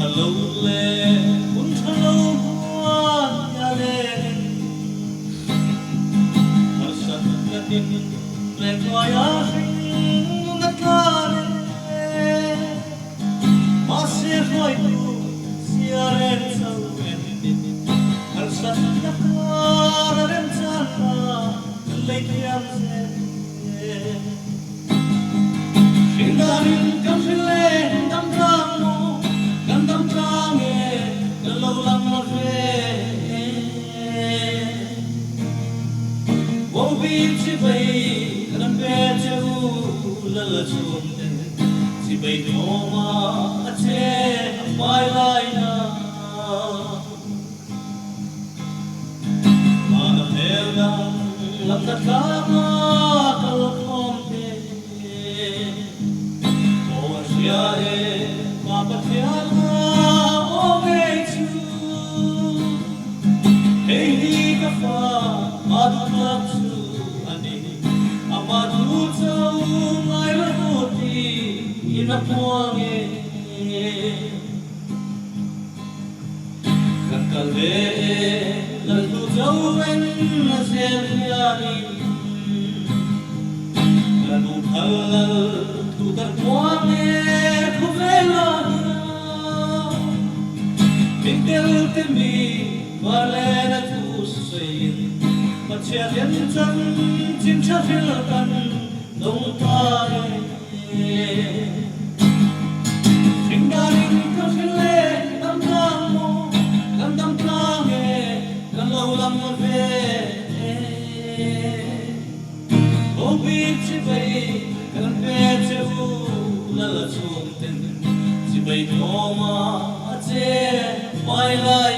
hello le un hello ya le har sat tin le ya na kare ma se khoi tu sia ren sau har sat na kare ren sa le kiam se Darin kam le dam dam mo dam dam trange lo lang ma fe wo bi chi bai kan pe chu la la chum de chi bai no ma che mai lai na ma na pe dam lam na ka ma kal khom te ya e ma pathiana o ve chu hey ni ka fa ma du na chu ani ama du chau mai ra ho ti ina puang e kan kal ve la du chau ven na se ya ni la du thal tu tar puang e Te mi valena tu sein ma chia lian chan chin cha phil kan dong ta ring da ring ka phil le dam dam mo dam dam ka nge kan lo lam ma ve o bi chi bai kan pe che u la la chum ten chi bai no ma che mai lai